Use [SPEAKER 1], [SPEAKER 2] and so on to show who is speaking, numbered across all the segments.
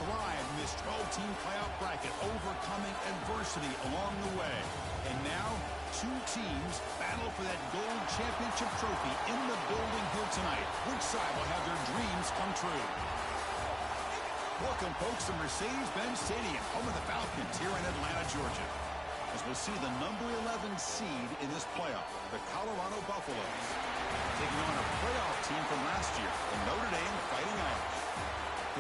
[SPEAKER 1] thrive in this 12-team playoff bracket, overcoming adversity along the way. And now, two teams battle for that gold championship trophy in the building here tonight. Which side will have their dreams come true? Welcome, folks, to Mercedes-Benz Stadium, home of the Falcons here in Atlanta, Georgia. As we'll see the number 11 seed in this playoff, the Colorado Buffaloes, taking on a playoff team from last year, the Notre Dame Fighting Irish.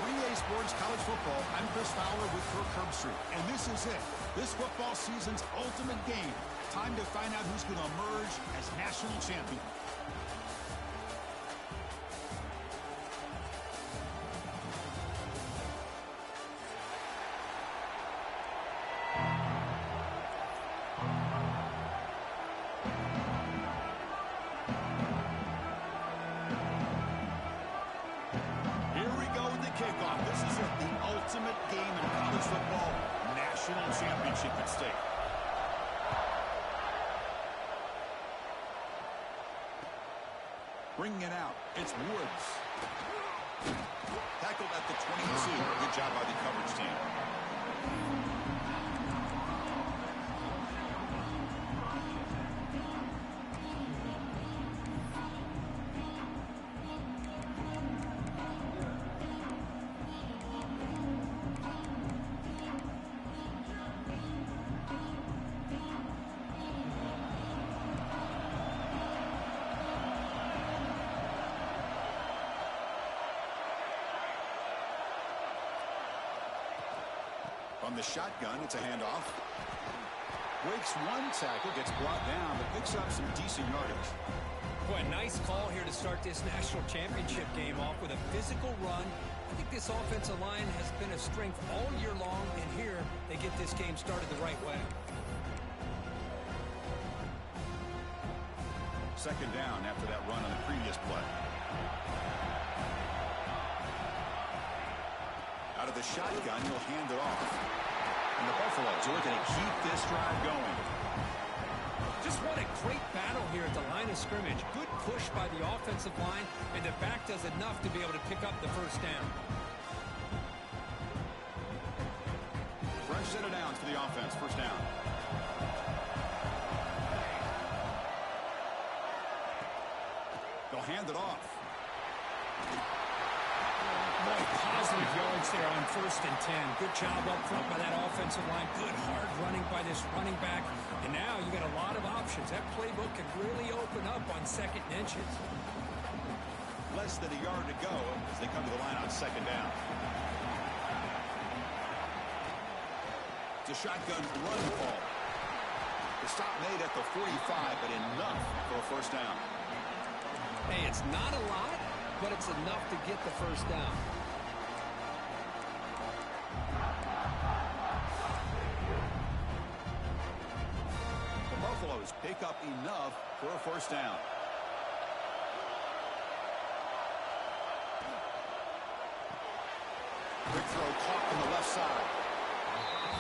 [SPEAKER 1] 3A Sports College Football, I'm Chris Fowler with Kirk Herbstreit, and this is it. This football season's ultimate game. Time to find out who's going to emerge as national champion. Kickoff. This is it, the ultimate game in college football, national championship at stake. Bringing it out, it's Woods. Tackled at the 22. Good job by the coverage team. On the shotgun, it's a handoff. Breaks one tackle, gets brought down, but picks up some decent yardage.
[SPEAKER 2] Boy, a nice call here to start this national championship game off with a physical run. I think this offensive line has been a strength all year long, and here they get this game started the right way.
[SPEAKER 1] Second down after that run on the previous play. Out of the shotgun, he'll hand it off. And the Buffaloes are looking to keep this drive going.
[SPEAKER 2] Just what a great battle here at the line of scrimmage. Good push by the offensive line, and the back does enough to be able to pick up the first down.
[SPEAKER 1] Fresh set of downs for the offense. First down. They'll hand it off.
[SPEAKER 2] Boy, positive yards there on 1st and 10. Good job up front by that offensive line. Good hard running by this running back. And now you got a lot of options. That playbook can really open up on 2nd and inches.
[SPEAKER 1] Less than a yard to go as they come to the line on 2nd down. It's a shotgun run call. The stop made at the 45, but enough for a first down.
[SPEAKER 2] Hey, it's not a lot, but it's enough to get the first down.
[SPEAKER 1] The Buffaloes pick up enough for a first down. Quick throw caught on the left side.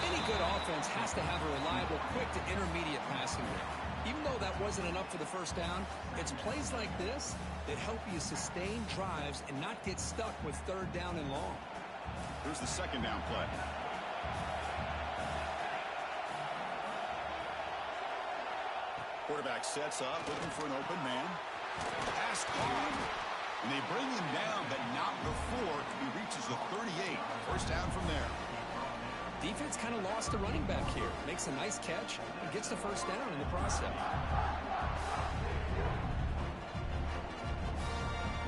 [SPEAKER 2] Any good offense has to have a reliable, quick to intermediate passing game. Even though that wasn't enough for the first down, it's plays like this that help you sustain drives and not get stuck with 3rd down and long.
[SPEAKER 1] Here's the 2nd down play. Quarterback sets up, looking for an open man. Pass caught. And they bring him down, but not before he reaches the 38. First down from there.
[SPEAKER 2] Defense kind of lost the running back here. Makes a nice catch and gets the first down in the process.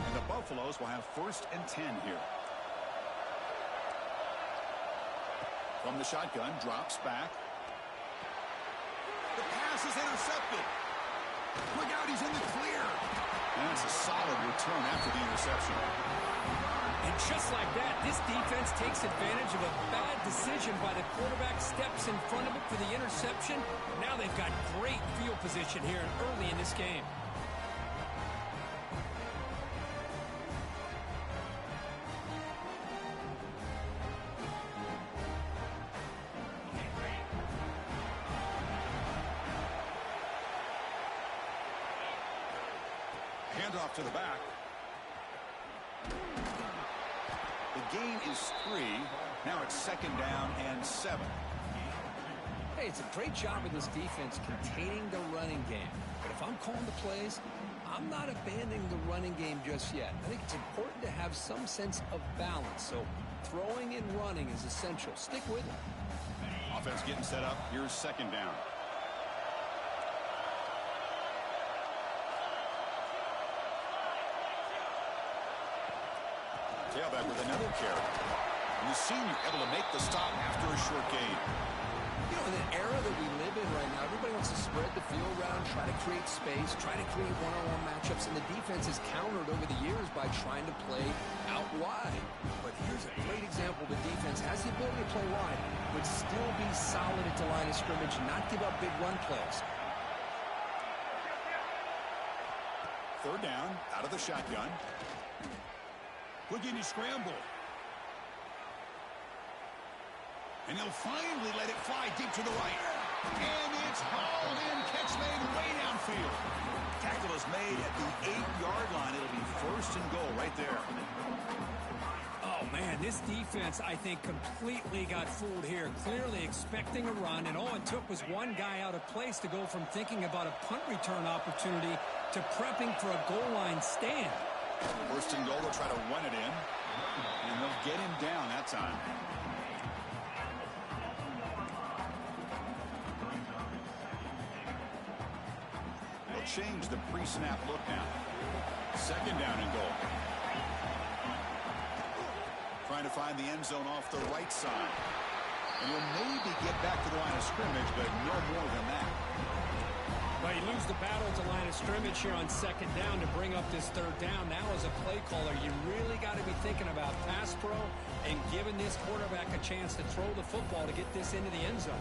[SPEAKER 1] And the Buffaloes will have 1st and 10 here. From the shotgun, drops back. The pass is intercepted. Look out, he's in the clear. And it's a solid return after the interception.
[SPEAKER 2] And just like that, this defense takes advantage of a bad decision by the quarterback, steps in front of it for the interception. Now they've got great field position here early in this game.
[SPEAKER 1] Handoff to the back. The gain is 3. Now it's 2nd down and 7.
[SPEAKER 2] Hey, it's a great job of this defense containing the running game. But if I'm calling the plays, I'm not abandoning the running game just yet. I think it's important to have some sense of balance. So throwing and running is essential. Stick with it.
[SPEAKER 1] Offense getting set up. Here's 2nd down. Tailback with another carry. And the senior able to make the stop after a short gain.
[SPEAKER 2] You know, in the era that we live in right now, everybody wants to spread the field around, try to create space, try to create one-on-one matchups, and the defense has countered over the years by trying to play out wide. But here's a great example. The defense has the ability to play wide, but still be solid at the line of scrimmage and not give up big run plays.
[SPEAKER 1] 3rd down, out of the shotgun. Houdini scramble. And he'll finally let it fly deep to the right. And it's hauled in. Catch made way downfield. Tackle is made at the 8-yard line. It'll be 1st and goal right there.
[SPEAKER 3] Oh, man, this defense, I think, completely got fooled here. Clearly expecting a run, and all it took was one guy out of place to go from thinking about a punt return opportunity to prepping for a goal line stand.
[SPEAKER 1] 1st and goal. They'll try to run it in. And they'll get him down that time. They'll change the pre-snap look now. 2nd down and goal. Trying to find the end zone off the right side. And he'll maybe get back to the line of scrimmage, but no more than that.
[SPEAKER 3] Well, you lose the battle at the line of scrimmage here on 2nd down to bring up this 3rd down. Now, as a play caller, you really got to be thinking about pass pro and giving this quarterback a chance to throw the football to get this into the end zone.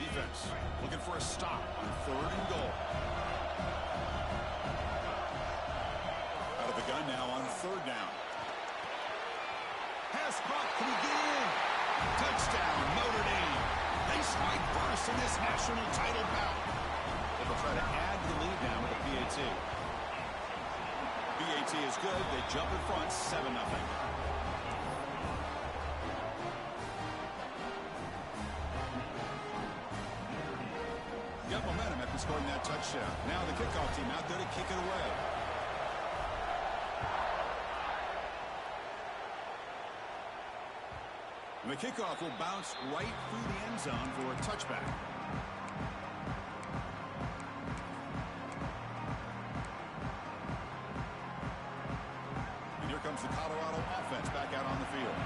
[SPEAKER 1] Defense looking for a stop on 3rd and goal. Out of the gun now on 3rd down. Pass caught. Can he get in? Touchdown, Notre Dame. They strike first in this national title bout. They'll try to add the lead now with a PAT. PAT is good. They jump in front, 7-0. Got momentum after scoring that touchdown. Now the kickoff team out there to kick it away. And the kickoff will bounce right through the end zone for a touchback. And here comes the Colorado offense back out on the field.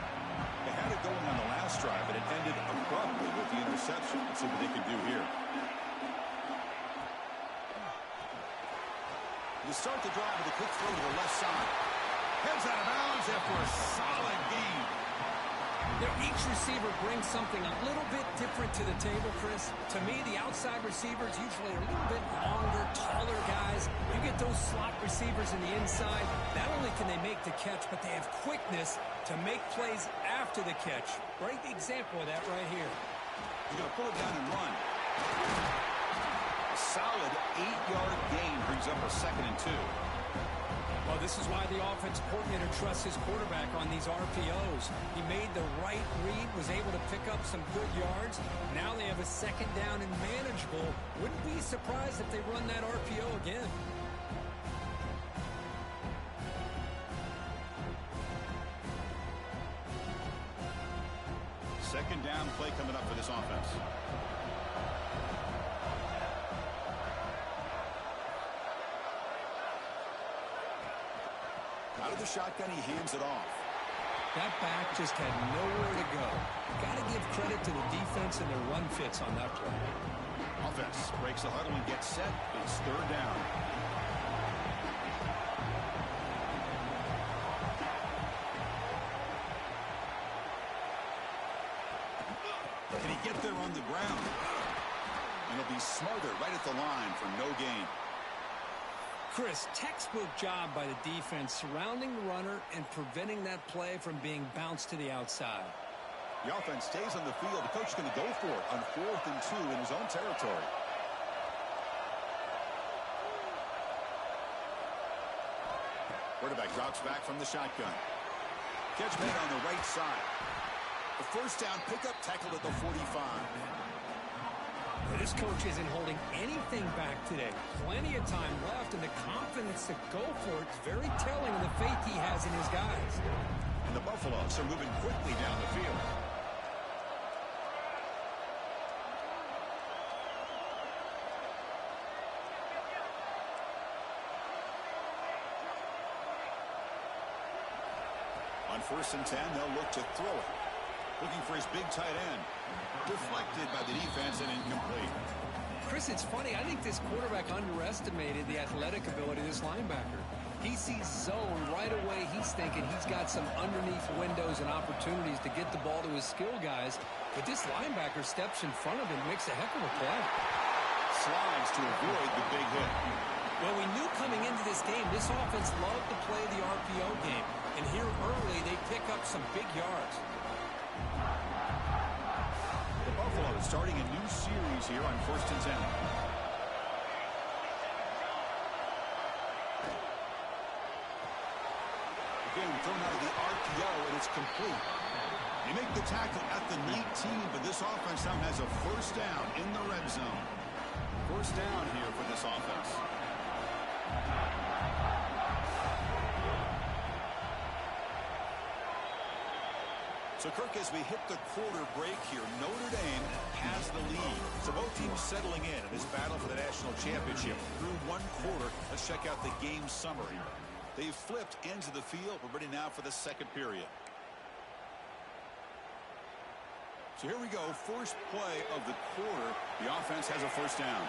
[SPEAKER 1] They had it going on the last drive, but it ended abruptly with the interception. Let's see what they can do here. You start the drive with a quick throw to the left side. Heads out of bounds after a solid gain.
[SPEAKER 3] You know, each receiver brings something a little bit different to the table, Chris. To me, the outside receivers usually are a little bit longer, taller guys. You get those slot receivers in the inside. Not only can they make the catch, but they have quickness to make plays after the catch. Great example of that right here.
[SPEAKER 1] He's going to pull it down and run. A solid 8-yard gain brings up a 2nd and 2.
[SPEAKER 3] Well, this is why the offense coordinator trusts his quarterback on these RPOs. He made the right read, was able to pick up some good yards. Now they have a 2nd down and manageable. Wouldn't be surprised if they run that RPO again.
[SPEAKER 1] Second down play coming up for this offense. Out of the shotgun, he hands it off.
[SPEAKER 2] That back just had nowhere to go. Got to give credit to the defense and their run fits on that play.
[SPEAKER 1] Offense breaks the huddle and gets set. It's 3rd down. Can he get there on the ground? And he'll be smothered right at the line for no gain.
[SPEAKER 2] Chris, textbook job by the defense surrounding the runner and preventing that play from being bounced to the outside.
[SPEAKER 1] The offense stays on the field. The coach is going to go for it on 4th and 2 in his own territory. Quarterback drops back from the shotgun. Catch made on the right side. The first down pickup tackled at the 45.
[SPEAKER 3] This coach isn't holding anything back today. Plenty of time left, and the confidence to go for it is very telling of the faith he has in his guys.
[SPEAKER 1] And the Buffaloes are moving quickly down the field. On 1st and 10, they'll look to throw it. Looking for his big tight end. Deflected by the defense and incomplete.
[SPEAKER 2] Chris, it's funny. I think this quarterback underestimated the athletic ability of this linebacker. He sees zone right away. He's thinking he's got some underneath windows and opportunities to get the ball to his skill guys. But this linebacker steps in front of him, makes a heck of a play.
[SPEAKER 1] Slides to avoid the big hit.
[SPEAKER 3] Well, we knew coming into this game, this offense loved to play the RPO game. And here early, they pick up some big yards.
[SPEAKER 1] The Buffaloes starting a new series here on 1st and 10. Again, thrown out of the RPO, and it's complete. They make the tackle at the 19, but this offense now has a first down in the red zone. First down here for this offense. So, Kirk, as we hit the quarter break here, Notre Dame has the lead. So both teams settling in this battle for the national championship. Through one quarter, let's check out the game summary. They've flipped into the field. We're ready now for the second period. So here we go. First play of the quarter. The offense has a first down.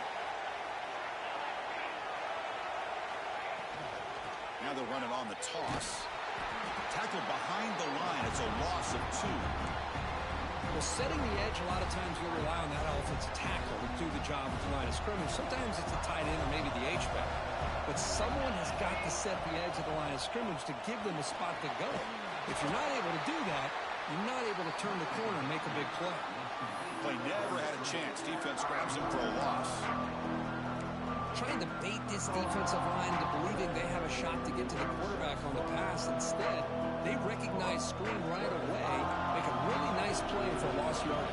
[SPEAKER 1] Now they'll run it on the toss. Tackled behind the line. It's a loss of 2.
[SPEAKER 2] Well, setting the edge, a lot of times you'll rely on that offensive tackle to do the job at the line of scrimmage. Sometimes it's a tight end or maybe the H-back. But someone has got to set the edge of the line of scrimmage to give them a spot to go. If you're not able to do that, you're not able to turn the corner and make a big play.
[SPEAKER 1] Play never had a chance. Defense grabs him for a loss.
[SPEAKER 2] Trying to bait this defensive line into believing they have a shot to get to the quarterback on the pass. Instead, they recognize screen right away, make a really nice play for a lost yard.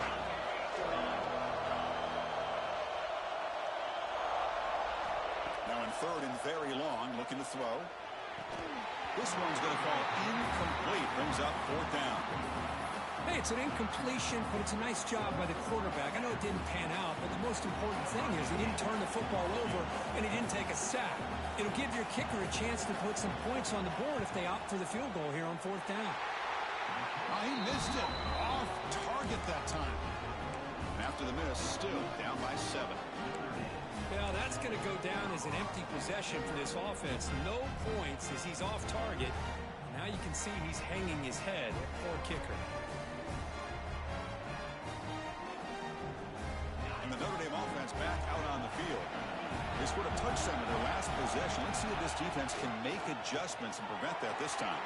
[SPEAKER 1] Now in 3rd and very long, looking to throw. This one's going to fall incomplete. Brings up 4th down.
[SPEAKER 3] Hey, it's an incompletion, but it's a nice job by the quarterback. I know it didn't pan out, but the most important thing is he didn't turn the football over and he didn't take a sack. It'll give your kicker a chance to put some points on the board if they opt for the field goal here on 4th down.
[SPEAKER 1] Oh, he missed it. Off target that time. After the miss, still down by 7.
[SPEAKER 3] Well, that's going to go down as an empty possession for this offense. No points as he's off target. Now you can see he's hanging his head. Poor kicker.
[SPEAKER 1] And the Notre Dame offense back out on the field. They scored a touchdown in their last possession. Let's see if this defense can make adjustments and prevent that this time.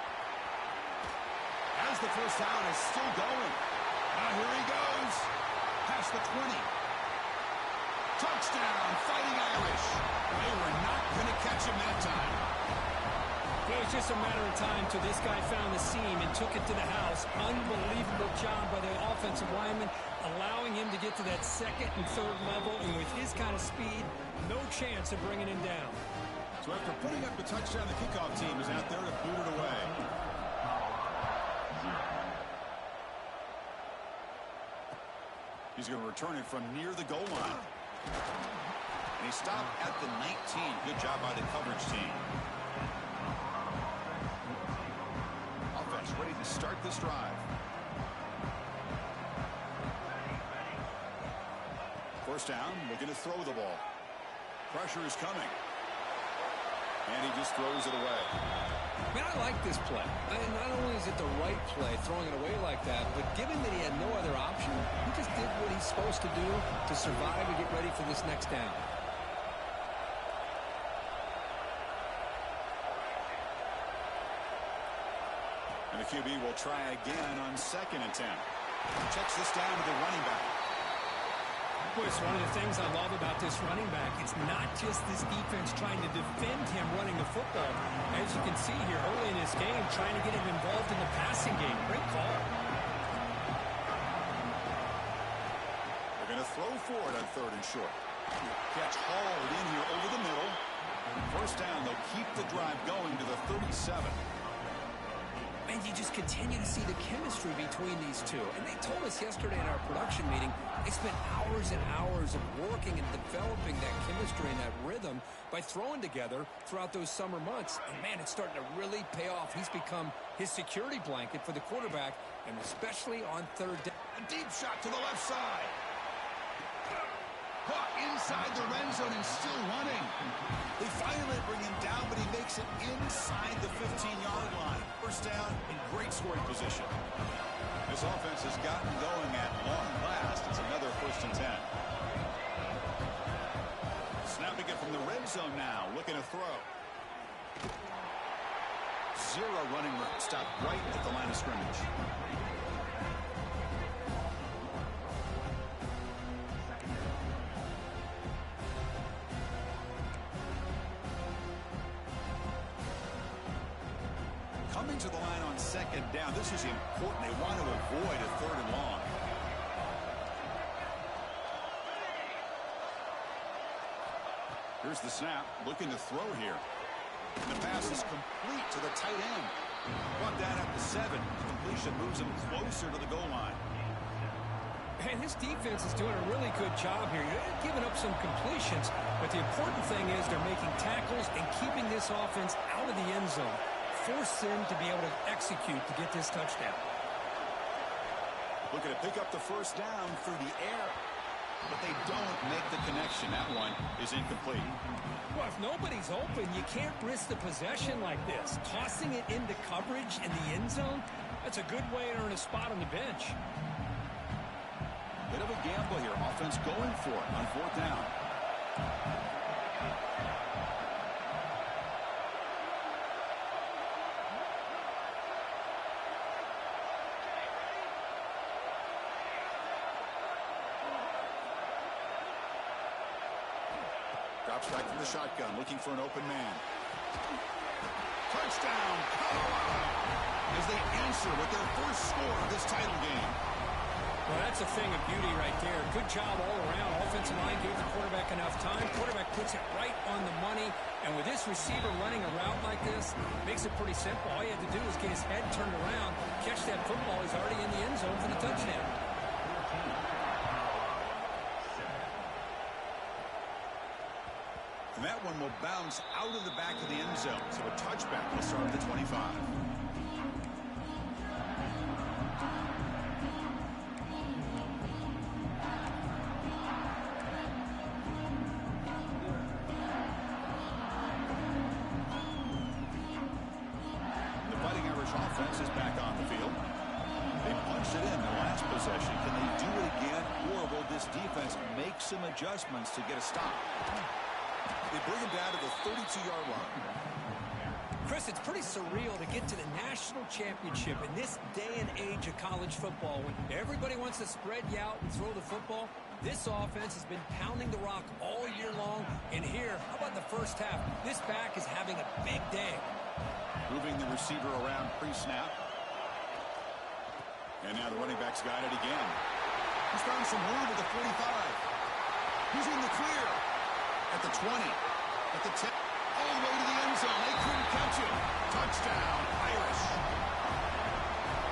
[SPEAKER 1] As the first down is still going. Now here he goes. Past the 20. Touchdown, Fighting Irish. They were not going to catch him that time.
[SPEAKER 3] It was just a matter of time till this guy found the seam and took it to the house. Unbelievable job by the offensive lineman, allowing him to get to that 2nd and 3rd level, and with his kind of speed, no chance of bringing him down.
[SPEAKER 1] So after putting up the touchdown, the kickoff team is out there to boot it away. He's going to return it from near the goal line. And he stopped at the 19. Good job by the coverage team. Offense ready to start this drive. First down, looking to throw the ball. Pressure is coming. And he just throws it away.
[SPEAKER 2] Man, I like this play. Not only is it the right play, throwing it away like that, but given that he had no other option, he just did what he's supposed to do to survive and get ready for this next down.
[SPEAKER 1] And the QB will try again on 2nd and 10. Checks this down to the running back.
[SPEAKER 3] Chris, one of the things I love about this running back, it's not just this defense trying to defend him running the football. As you can see here early in this game, trying to get him involved in the passing game. Great call.
[SPEAKER 1] They're going to throw for it on 3rd and short. Catch hauled in here over the middle. First down, they'll keep the drive going to the 37.
[SPEAKER 2] And you just continue to see the chemistry between these two. And they told us yesterday in our production meeting, they spent hours and hours of working and developing that chemistry and that rhythm by throwing together throughout those summer months. And, man, it's starting to really pay off. He's become his security blanket for the quarterback, and especially on 3rd down.
[SPEAKER 1] A deep shot to the left side. Caught inside the red zone and still running. They finally bring him down, but he makes it inside the 15-yard line. First down in great scoring position. This offense has gotten going at long last. It's another 1st and 10. Snapping it from the red zone now, looking to throw. Zero running room. Stopped right at the line of scrimmage. Coming to the line on 2nd down. This is important. They want to avoid a 3rd and long. Here's the snap. Looking to throw here. And the pass is complete to the tight end. Brought down at the 7. Completion moves him closer to the goal line.
[SPEAKER 3] And this defense is doing a really good job here. They're giving up some completions, but the important thing is they're making tackles and keeping this offense out of the end zone. Force them to be able to execute to get this touchdown.
[SPEAKER 1] Looking to pick up the first down through the air. But they don't make the connection. That one is incomplete.
[SPEAKER 3] Well, if nobody's open, you can't risk the possession like this. Tossing it into coverage in the end zone, that's a good way to earn a spot on the bench.
[SPEAKER 1] Bit of a gamble here. Offense going for it on 4th down. Drops back from the shotgun, looking for an open man. Touchdown, Colorado! As they answer with their first score of this title game.
[SPEAKER 3] Well, that's a thing of beauty right there. Good job all around. Offensive line gave the quarterback enough time. Quarterback puts it right on the money. And with this receiver running a route like this, makes it pretty simple. All you have to do is get his head turned around, catch that football. He's already in the end zone for the touchdown.
[SPEAKER 1] And that one will bounce out of the back of the end zone. So a touchback will start at the 25. The Fighting Irish offense is back on the field. They punched it in the last possession. Can they do it again, or will this defense make some adjustments to get a stop? They bring him down to the 32-yard line.
[SPEAKER 3] Chris, it's pretty surreal to get to the national championship in this day and age of college football when everybody wants to spread you out and throw the football. This offense has been pounding the rock all year long. And here, how about the first half? This back is having a big day.
[SPEAKER 1] Moving the receiver around pre-snap. And now the running back's got it again. He's found some room at the 45. He's in the clear. At the 20, at the 10, all the way to the end zone. They couldn't catch him. Touchdown, Irish.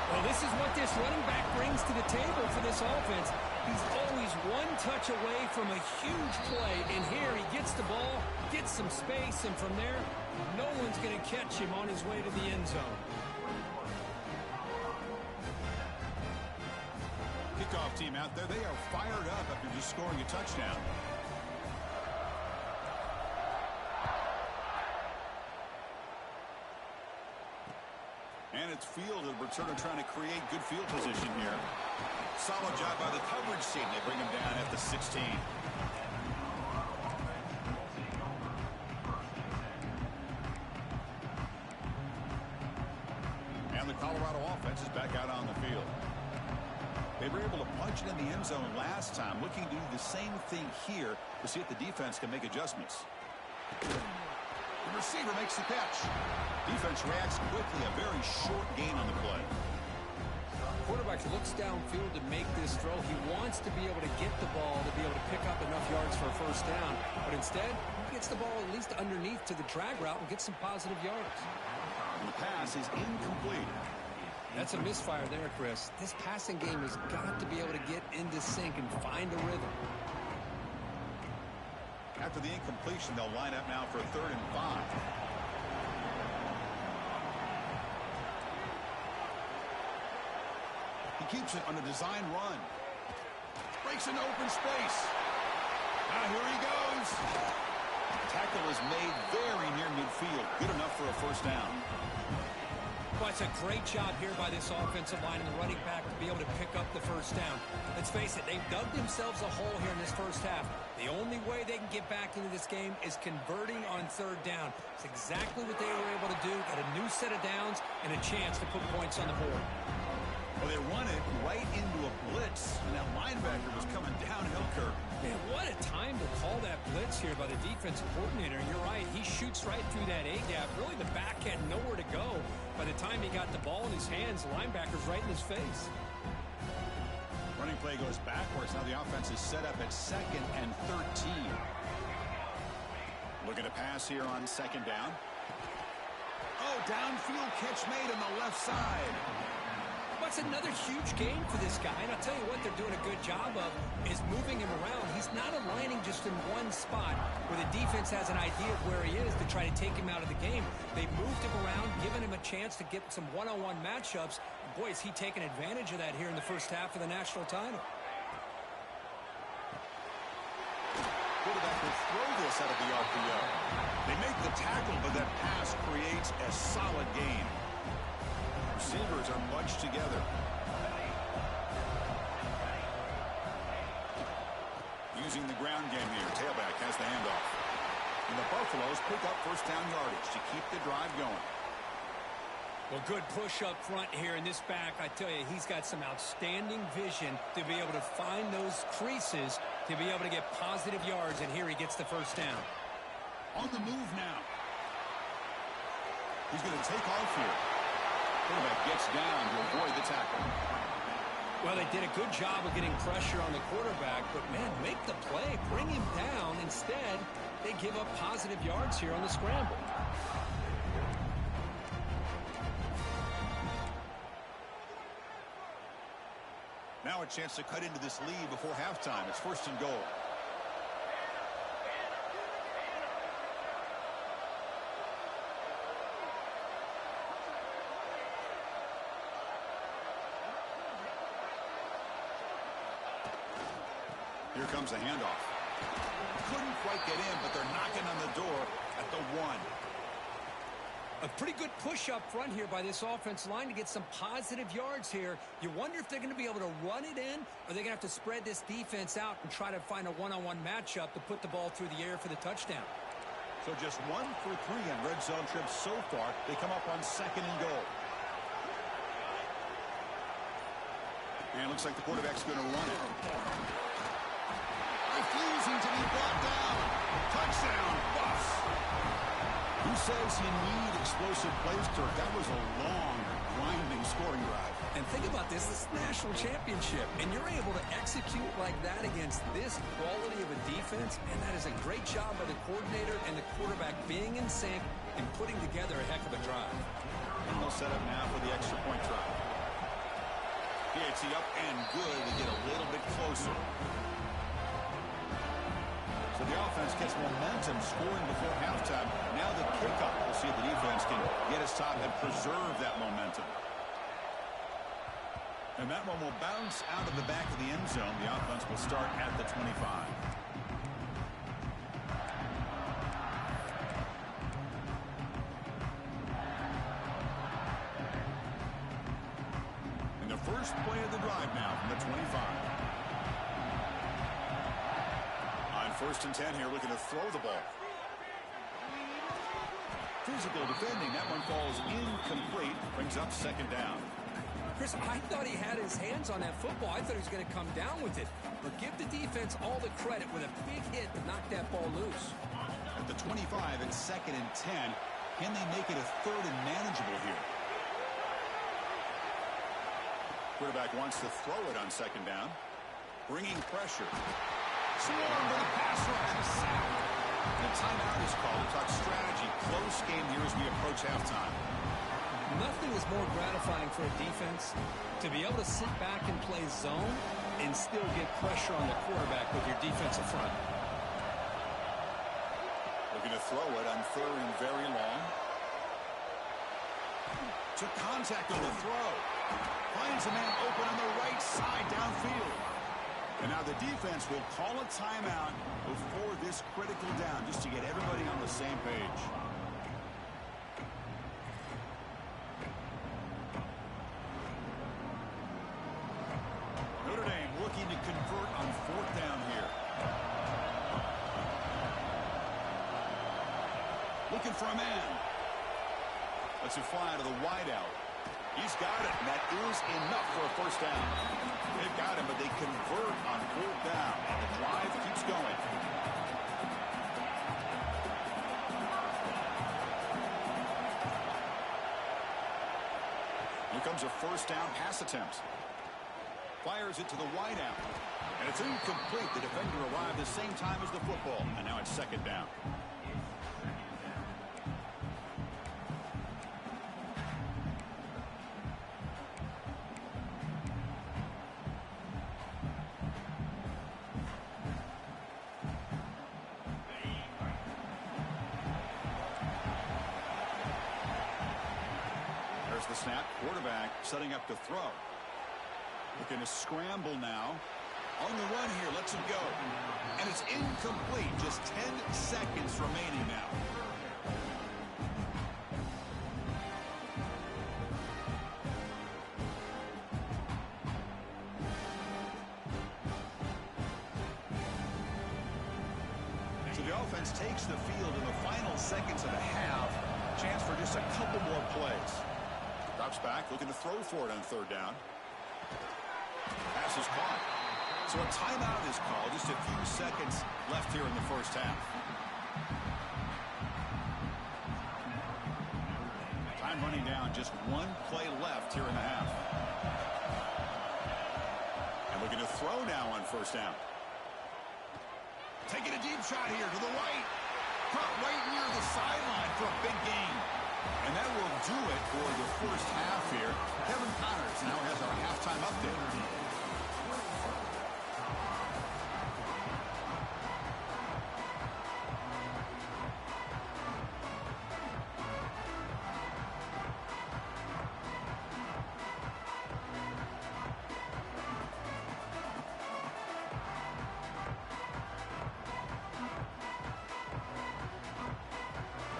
[SPEAKER 3] Well, this is what this running back brings to the table for this offense. He's always one touch away from a huge play, and here he gets the ball, gets some space, and from there, no one's going to catch him on his way to the end zone.
[SPEAKER 1] Kickoff team out there, they are fired up after just scoring a touchdown. And it's fielded. Returner trying to create good field position here. Solid job by the coverage team. They bring him down at the 16. And the Colorado offense is back out on the field. They were able to punch it in the end zone last time, looking to do the same thing here to see if the defense can make adjustments. The receiver makes the catch. Defense reacts quickly, a very short gain on the play.
[SPEAKER 2] Quarterback looks downfield to make this throw. He wants to be able to get the ball to be able to pick up enough yards for a first down. But instead, he gets the ball at least underneath to the drag route and gets some positive yards.
[SPEAKER 1] And the pass is incomplete.
[SPEAKER 2] That's a misfire there, Chris. This passing game has got to be able to get into sync and find a rhythm.
[SPEAKER 1] After the incompletion, they'll line up now for 3rd and 5. He keeps it on a design run. Breaks into open space. Now here he goes. Tackle is made very near midfield. Good enough for a first down.
[SPEAKER 2] Well, it's a great job here by this offensive line and the running back to be able to pick up the first down. Let's face it, they've dug themselves a hole here in this first half. The only way they can get back into this game is converting on 3rd down. It's exactly what they were able to do. Got a new set of downs and a chance to put points on the board.
[SPEAKER 1] Well, they run it right into a blitz, and that linebacker was coming downhill curve.
[SPEAKER 2] Man, what a time to call that blitz here by the defensive coordinator. And you're right, he shoots right through that A-gap. Really, the back had nowhere to go. By the time he got the ball in his hands, the linebacker's right in his face.
[SPEAKER 1] Running play goes backwards. Now the offense is set up at 2nd and 13. Looking to pass here on 2nd down. Oh, downfield catch made on the left side.
[SPEAKER 2] What's another huge gain for this guy? And I'll tell you what they're doing a good job of is moving him around. He's not aligning just in one spot where the defense has an idea of where he is to try to take him out of the game. They've moved him around, given him a chance to get some one-on-one matchups. And boy, is he taking advantage of that here in the first half of the national title.
[SPEAKER 1] Quarterback will throw this out of the RPO. They make the tackle, but that pass creates a solid gain. Receivers are bunched together. Using the ground game here. Tailback has the handoff. And the Buffaloes pick up first down yardage to keep the drive going.
[SPEAKER 2] Well, good push up front here in this back. I tell you, he's got some outstanding vision to be able to find those creases to be able to get positive yards. And here he gets the first down.
[SPEAKER 1] On the move now. He's going to take off here. Quarterback gets down to avoid the tackle.
[SPEAKER 2] Well, they did a good job of getting pressure on the quarterback, but, man, make the play. Bring him down. Instead, they give up positive yards here on the scramble.
[SPEAKER 1] Now a chance to cut into this lead before halftime. It's 1st and goal. Here comes the handoff. Couldn't quite get in, but they're knocking on the door at the 1.
[SPEAKER 2] A pretty good push up front here by this offense line to get some positive yards here. You wonder if they're going to be able to run it in, or they're going to have to spread this defense out and try to find a one-on-one matchup to put the ball through the air for the touchdown.
[SPEAKER 1] So just 1 for 3 on red zone trips so far. They come up on 2nd and goal. And it looks like the quarterback's going to run it. Refusing to be brought down. Touchdown, Buffs. Who says you need explosive plays, Kirk? That was a long, grinding scoring drive.
[SPEAKER 2] And think about this is national championship, and you're able to execute like that against this quality of a defense, and that is a great job by the coordinator and the quarterback being in sync and putting together a heck of a drive.
[SPEAKER 1] And they'll set up now for the extra point try. PHC up and good to get a little bit closer. So the offense gets momentum scoring before halftime. Now the kickoff. We'll see if the defense can get a stop and preserve that momentum. And that one will bounce out of the back of the end zone. The offense will start at the 25. And the first play of the drive now from the 25. 1st and 10 here, looking to throw the ball. Physical defending. That one falls incomplete. Brings up 2nd down.
[SPEAKER 3] Chris, I thought he had his hands on that football. I thought he was going to come down with it. But give the defense all the credit with a big hit to knock that ball loose.
[SPEAKER 1] At the 25, it's 2nd and 10. Can they make it a 3rd and manageable here? Quarterback wants to throw it on 2nd down. Bringing pressure. Swarm to the passer and a sack. The timeout is called to talk strategy. Close game here as we approach halftime.
[SPEAKER 2] Nothing is more gratifying for a defense to be able to sit back and play zone and still get pressure on the quarterback with your defensive front.
[SPEAKER 1] Looking to throw it on 3rd and very long. To contact on the throw. Finds a man open on the right side downfield. And now the defense will call a timeout before this critical down just to get everybody on the same page. Notre Dame looking to convert on 4th down here. Looking for a man. Lets it fly to the wideout. He's got it, and that is enough for a 1st down. They've got him, but they convert on 4th down, and the drive keeps going. Here comes a 1st down pass attempt. Fires it to the wideout, and it's incomplete. The defender arrived the same time as the football, and now it's 2nd down. There's the snap. Quarterback setting up to throw. Looking to scramble now. On the run here, lets it go. And it's incomplete. Just 10 seconds remaining now. So the offense takes the field in the final seconds of the half. Chance for just a couple more plays. Drops back, looking to throw for it on 3rd down. Pass is caught. So a timeout is called. Just a few seconds left here in the 1st half. Time running down. Just 1 play left here in the half. And looking to throw now on 1st down. Taking a deep shot here to the right. Caught right near the sideline for a big gain. And that will do it for the 1st half here. Kevin Connors now has our halftime update.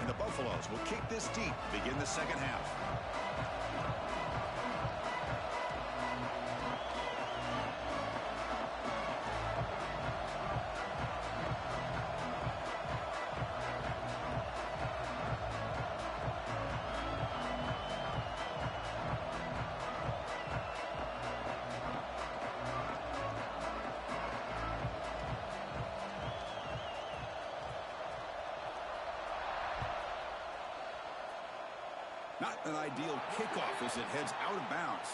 [SPEAKER 1] And the Buffaloes will kick this deep to begin the 2nd half. Not an ideal kickoff as it heads out of bounds.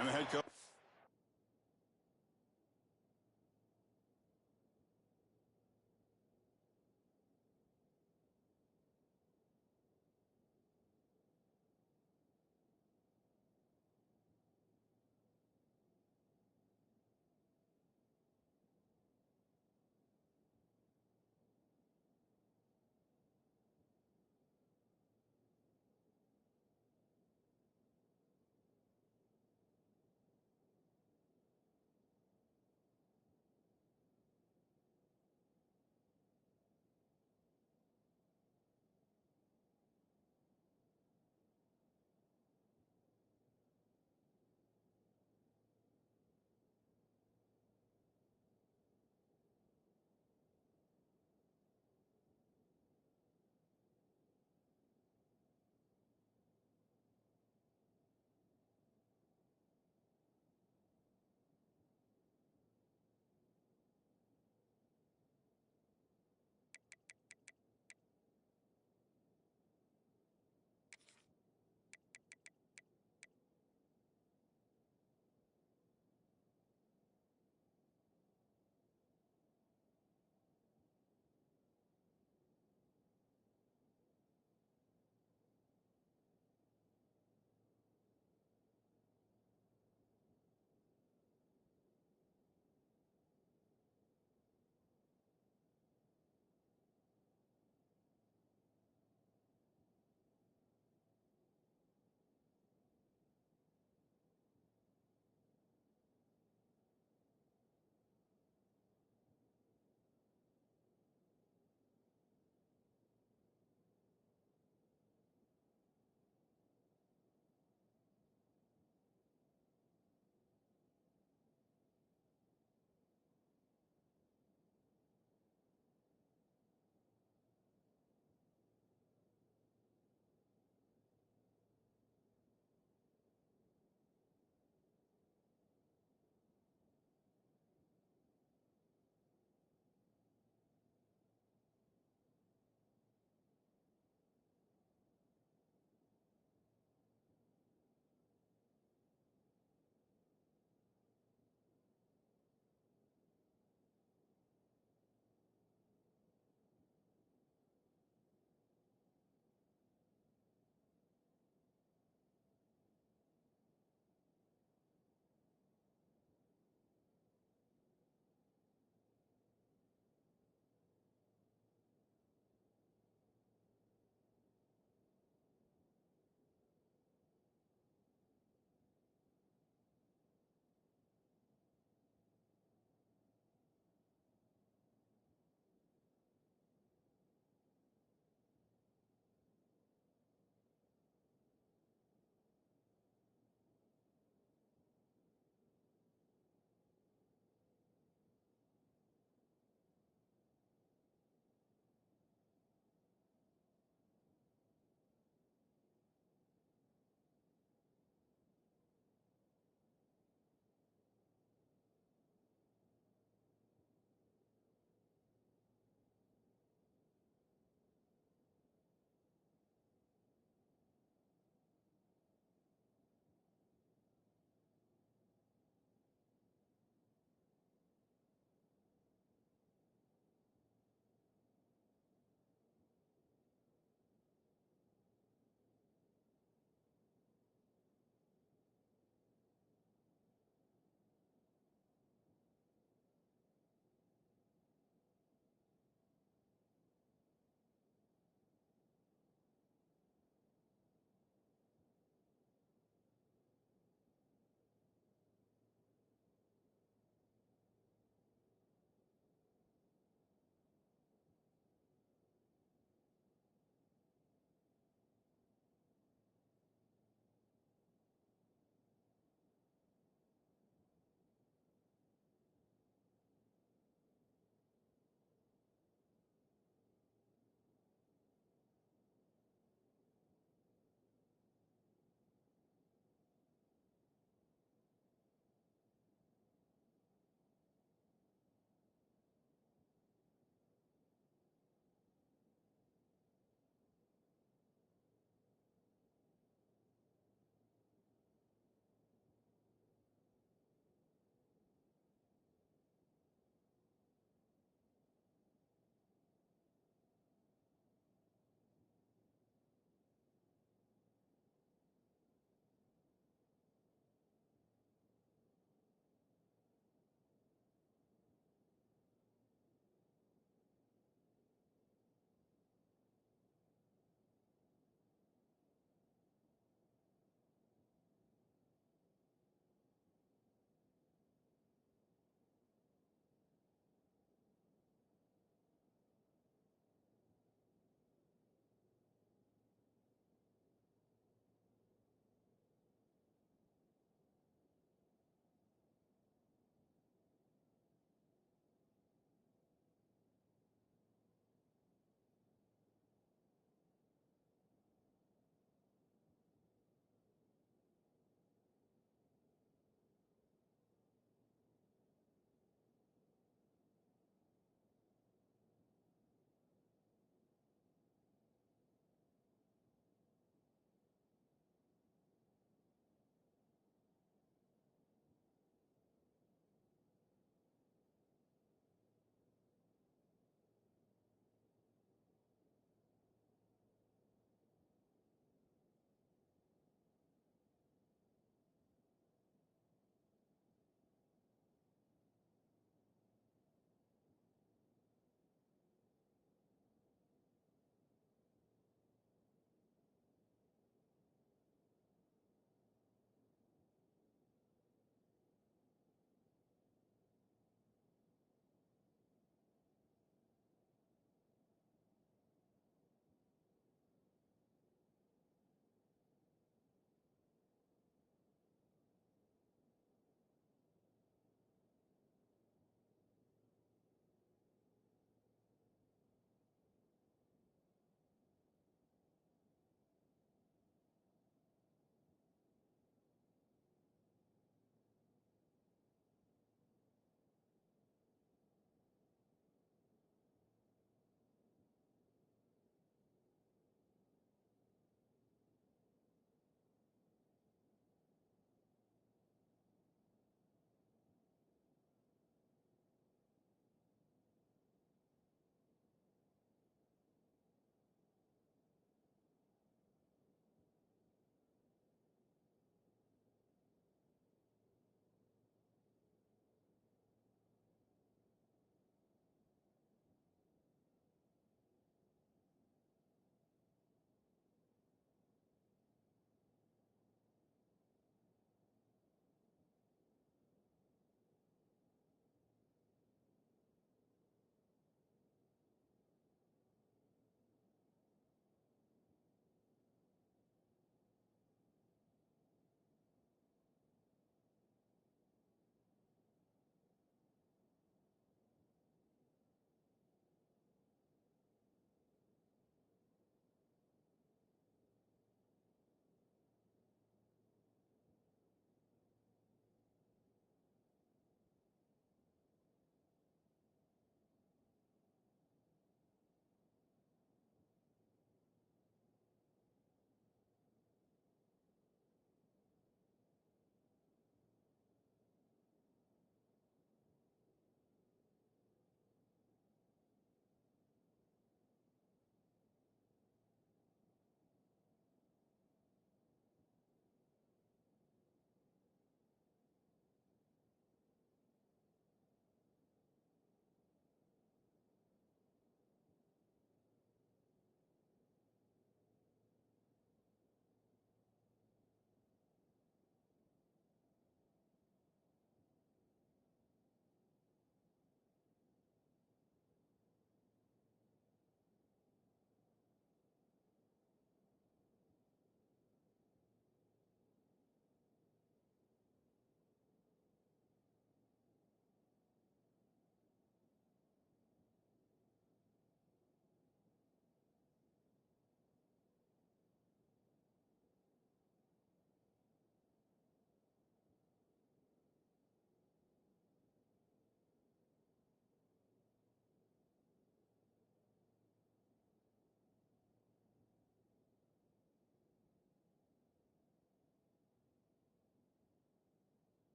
[SPEAKER 1] And the head coach.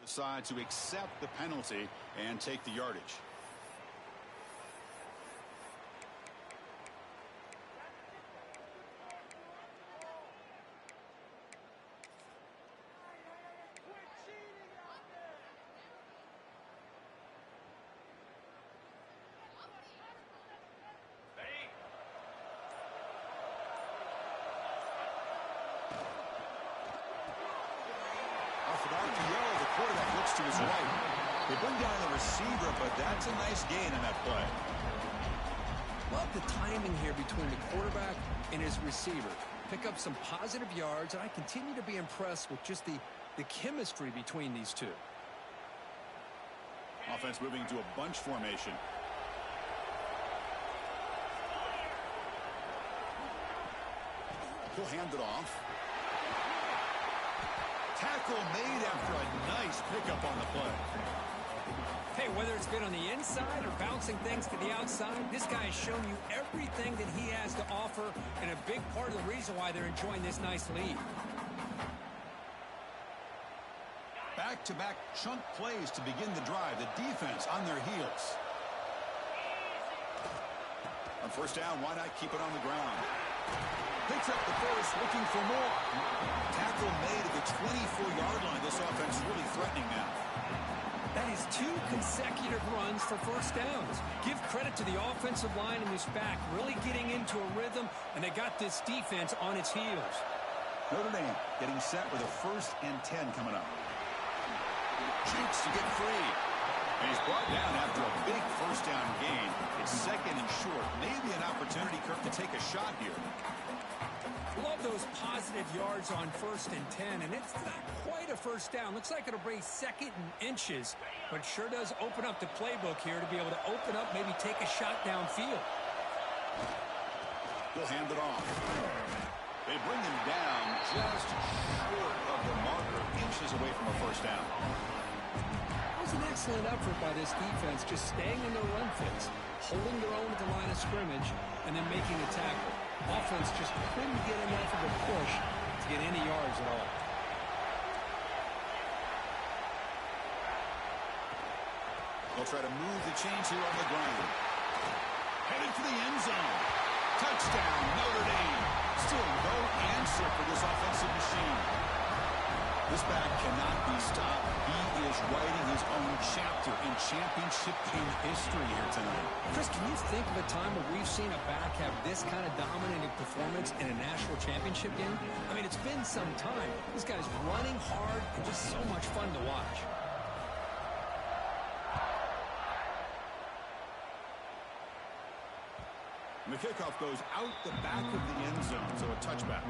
[SPEAKER 1] outside to accept the penalty and take the yardage. The quarterback looks to his right. They bring down the receiver, but that's a nice gain in that play.
[SPEAKER 2] Love the timing here between the quarterback and his receiver. Pick up some positive yards, and I continue to be impressed with just the chemistry between these two.
[SPEAKER 1] Offense moving to a bunch formation. He'll hand it off. Tackle made after a nice pickup on the play.
[SPEAKER 3] Hey, whether it's been on the inside or bouncing things to the outside, this guy has shown you everything that he has to offer, and a big part of the reason why they're enjoying this nice lead.
[SPEAKER 1] Back-to-back chunk plays to begin the drive. The defense on their heels. On first down, why not keep it on the ground? Picks up the first, looking for more. Tackle made at the 24-yard line. This offense is really threatening now.
[SPEAKER 3] That is 2 consecutive runs for first downs. Give credit to the offensive line in this back, really getting into a rhythm, and they got this defense on its heels.
[SPEAKER 1] Notre Dame getting set with a 1st and 10 coming up. Shoots to get free. And he's brought down after a big first down gain. It's 2nd and short. Maybe an opportunity, Kirk, to take a shot here.
[SPEAKER 3] Love those positive yards on 1st and 10, and it's not quite a first down. Looks like it'll bring 2nd and inches, but sure does open up the playbook here to be able to open up, maybe take a shot downfield.
[SPEAKER 1] He'll hand it off. They bring him down just short of the marker, inches away from a first down.
[SPEAKER 2] It was an excellent effort by this defense, just staying in their run fits, holding their own at the line of scrimmage, and then making a tackle. Offense just couldn't get enough of a push to get any yards at all.
[SPEAKER 1] They'll try to move the chains here on the ground. Headed for the end zone. Touchdown, Notre Dame. Still no answer for this offensive machine. This back cannot be stopped. He is writing his own chapter in championship game history here tonight.
[SPEAKER 2] Chris, can you think of a time where we've seen a back have this kind of dominating performance in a national championship game? I mean, it's been some time. This guy's running hard and just so much fun to watch.
[SPEAKER 1] And the kickoff goes out the back of the end zone, so a touchback.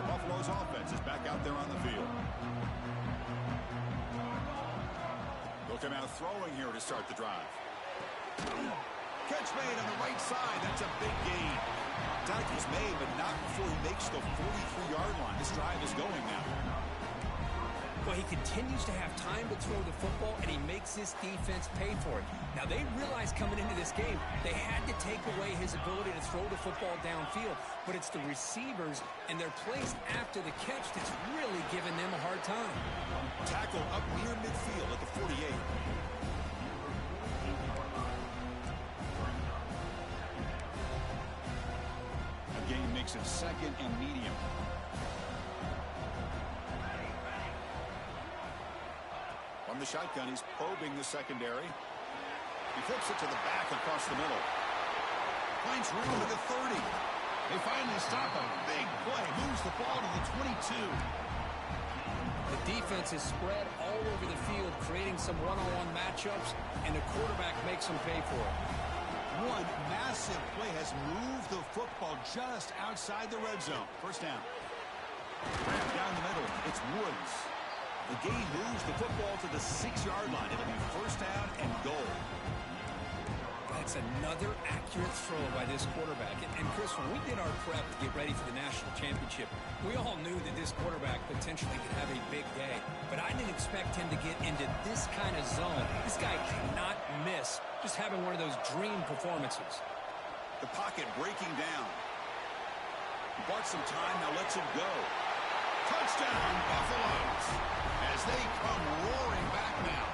[SPEAKER 1] Buffalo's offense is back out there on the field. They'll come out throwing here to start the drive. Catch made on the right side. That's a big gain. Tackle's made, but not before he makes the 43-yard line. This drive is going now.
[SPEAKER 3] Well, he continues to have time to throw the football, and he makes this defense pay for it. Now, they realized coming into this game they had to take away his ability to throw the football downfield, but it's the receivers and their plays after the catch that's really giving them a hard time.
[SPEAKER 1] Tackle up near midfield at the 48. The game makes it 2nd and medium. From the shotgun, he's probing the secondary. He flips it to the back across the middle. Finds room at the 30. They finally stop a big play. Moves the ball to the 22.
[SPEAKER 2] The defense is spread all over the field, creating some one-on-one matchups, and the quarterback makes them pay for it.
[SPEAKER 1] One massive play has moved the football just outside the red zone. First down. Down the middle, it's Woods. The game moves the football to the 6-yard line. It'll be first down and goal.
[SPEAKER 3] That's another accurate throw by this quarterback. And Chris, when we did our prep to get ready for the national championship, we all knew that this quarterback potentially could have a big day. But I didn't expect him to get into this kind of zone. This guy cannot miss just having one of those dream performances.
[SPEAKER 1] The pocket breaking down. Bought some time, now lets it go. Touchdown, Buffaloes, as they come roaring back now.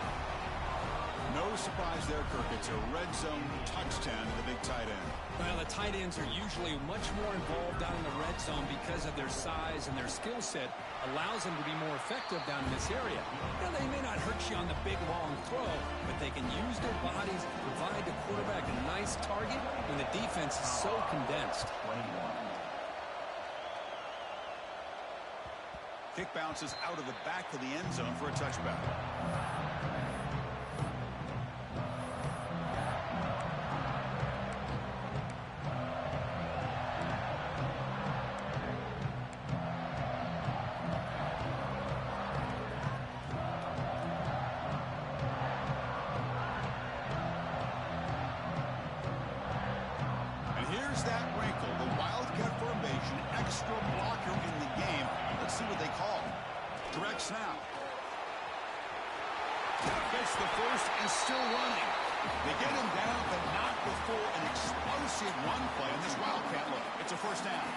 [SPEAKER 1] No surprise there, Kirk. It's a red zone touchdown to the big tight end.
[SPEAKER 2] Well, the tight ends are usually much more involved down in the red zone because of their size and their skill set allows them to be more effective down in this area. Now, they may not hurt you on the big, long throw, but they can use their bodies to provide the quarterback a nice target when the defense is so condensed.
[SPEAKER 1] Kick bounces out of the back of the end zone for a touchback. Here's that wrinkle, the Wildcat formation, extra blocker in the game. Let's see what they call. Direct snap. Gets the first and still running. They get him down, but not before an explosive run play in this Wildcat look. It's a first down.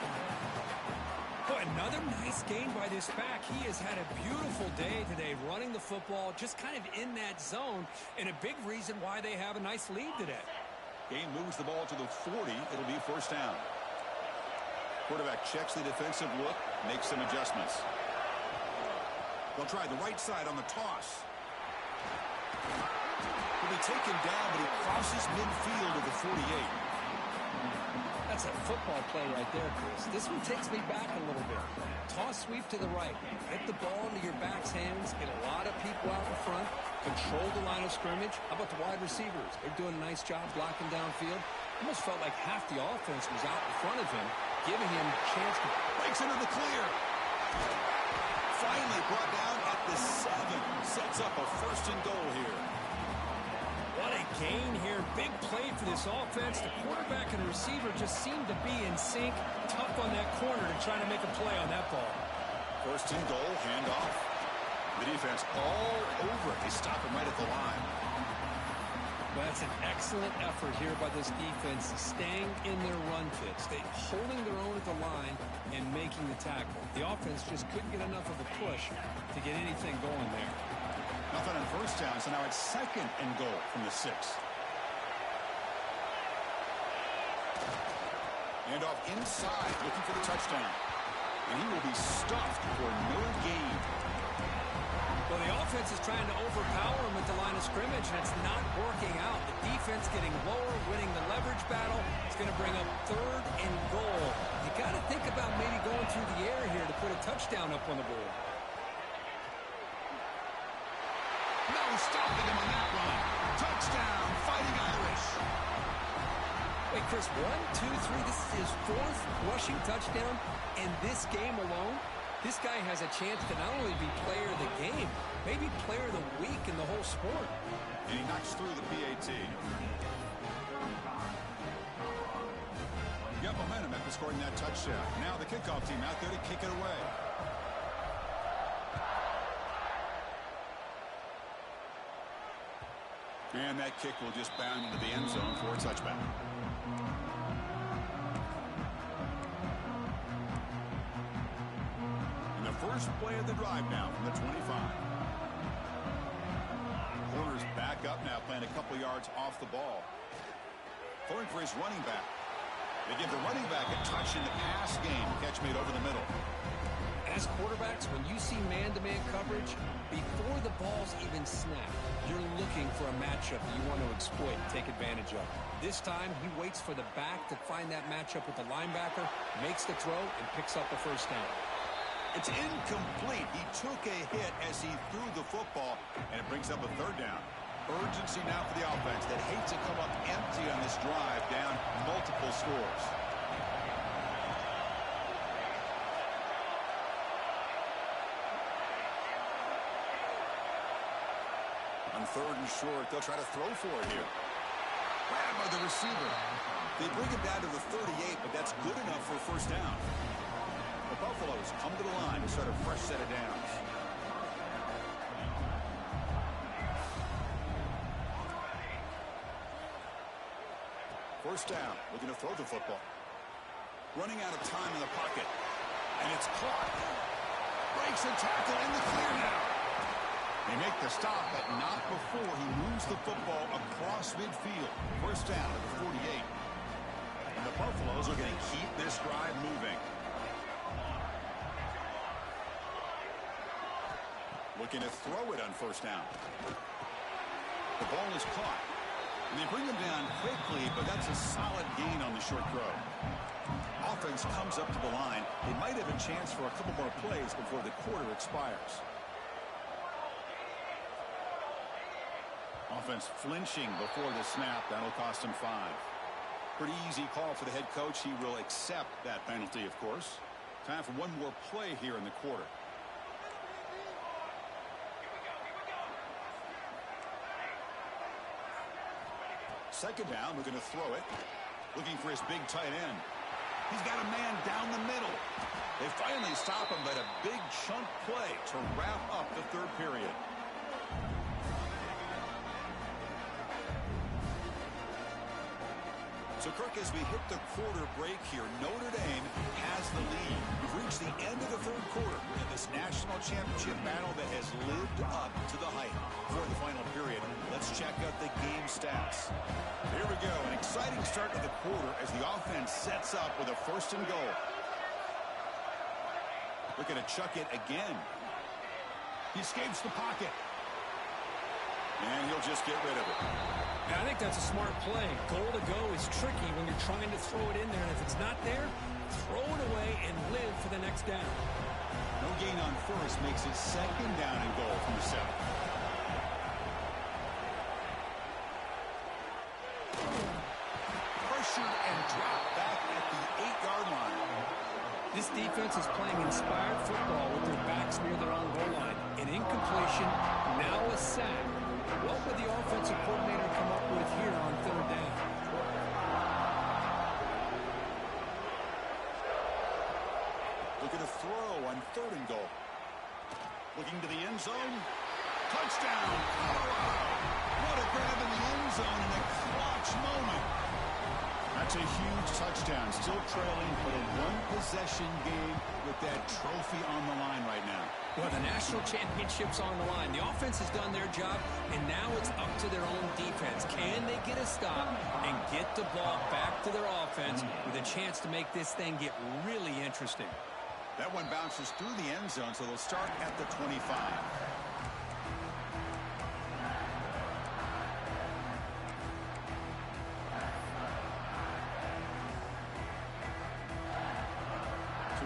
[SPEAKER 2] Boy, another nice gain by this back. He has had a beautiful day today running the football, just kind of in that zone, and a big reason why they have a nice lead today.
[SPEAKER 1] Game moves the ball to the 40. It'll be first down. Quarterback checks the defensive look, makes some adjustments. They'll try the right side on the toss. He'll be taken down, but he crosses midfield to the 48.
[SPEAKER 2] That's a football play right there, Chris. This one takes me back a little bit. Toss sweep to the right. Get the ball into your back's hands. Get a lot of people out in front. Control the line of scrimmage. How about the wide receivers? They're doing a nice job blocking downfield. Almost felt like half the offense was out in front of him, giving him a chance to...
[SPEAKER 1] Breaks into the clear. Finally brought down at the 7. Sets up a first and goal here.
[SPEAKER 2] What a gain here. Big play for this offense. The quarterback and the receiver just seem to be in sync. Tough on that corner to try to make a play on that ball.
[SPEAKER 1] First and goal, handoff. The defense all over it. They stop him right at the line.
[SPEAKER 2] Well, that's an excellent effort here by this defense, staying in their run fits. They holding their own at the line and making the tackle. The offense just couldn't get enough of a push to get anything going there.
[SPEAKER 1] Nothing on first down, so now it's second and goal from the 6. And off inside, looking for the touchdown. And he will be stuffed for no gain.
[SPEAKER 2] Well, the offense is trying to overpower him at the line of scrimmage, and it's not working out. The defense getting lower, winning the leverage battle. It's going to bring up third and goal. You got to think about maybe going through the air here to put a touchdown up on the board.
[SPEAKER 1] No stopping him on that one. Touchdown, Fighting Irish.
[SPEAKER 2] Wait, Chris, 1, 2, 3. This is his 4th rushing touchdown in this game alone. This guy has a chance to not only be player of the game, maybe player of the week in the whole sport.
[SPEAKER 1] And he knocks through the PAT. Got momentum after scoring that touchdown. Now the kickoff team out there to kick it away. And that kick will just bound into the end zone for a touchback. And the first play of the drive now from the 25. Corner's back up now, playing a couple yards off the ball. Throwing for his running back. They give the running back a touch in the pass game. Catch made over the middle.
[SPEAKER 2] As quarterbacks, when you see man-to-man coverage, before the ball's even snapped, you're looking for a matchup that you want to exploit and take advantage of. This time, he waits for the back to find that matchup with the linebacker, makes the throw, and picks up the first down.
[SPEAKER 1] It's incomplete. He took a hit as he threw the football, and it brings up a third down. Urgency now for the offense that hates to come up empty on this drive, down multiple scores. On third and short, they'll try to throw for it here. Grabbed by the receiver. They bring it down to the 38, but that's good enough for a first down. The Buffaloes come to the line to start a fresh set of downs. First down, looking to throw the football. Running out of time in the pocket. And it's caught. Breaks a tackle in the clear now. They make the stop, but not before he moves the football across midfield. First down at the 48. And the Buffaloes are going to keep this drive moving. Looking to throw it on first down. The ball is caught. And they bring him down quickly, but that's a solid gain on the short throw. Offense comes up to the line. They might have a chance for a couple more plays before the quarter expires. Offense flinching before the snap. That'll cost him 5. Pretty easy call for the head coach. He will accept that penalty, of course. Time for one more play here in the quarter. Second down, we're going to throw it. Looking for his big tight end. He's got a man down the middle. They finally stop him, but a big chunk play to wrap up the third period. So, Kirk, as we hit the quarter break here, Notre Dame has the lead. We've reached the end of the third quarter in this national championship battle that has lived up to the hype. For the final period, let's check out the game stats. Here we go, an exciting start to the quarter as the offense sets up with a first and goal. Looking to chuck it again. He escapes the pocket. And he'll just get rid of it.
[SPEAKER 3] Yeah, I think that's a smart play. Goal to go is tricky when you're trying to throw it in there. And if it's not there, throw it away and live for the next down.
[SPEAKER 1] No gain on first makes it second down and goal from the 7. Pressured and dropped back at the 8-yard line.
[SPEAKER 3] This defense is playing inspired football with their backs near their own goal line. An incompletion, now a sack. What would the offensive coordinator come up with here on third down?
[SPEAKER 1] Looking to throw on third and goal. Looking to the end zone. Touchdown, Colorado. What a grab in the end zone in a clutch moment. That's a huge touchdown. Still trailing, but a one-possession game with that trophy on the line right now.
[SPEAKER 3] Well, the national championship's on the line. The offense has done their job, and now it's up to their own defense. Can they get a stop and get the ball back to their offense with a chance to make this thing get really interesting?
[SPEAKER 1] That one bounces through the end zone, so they'll start at the 25.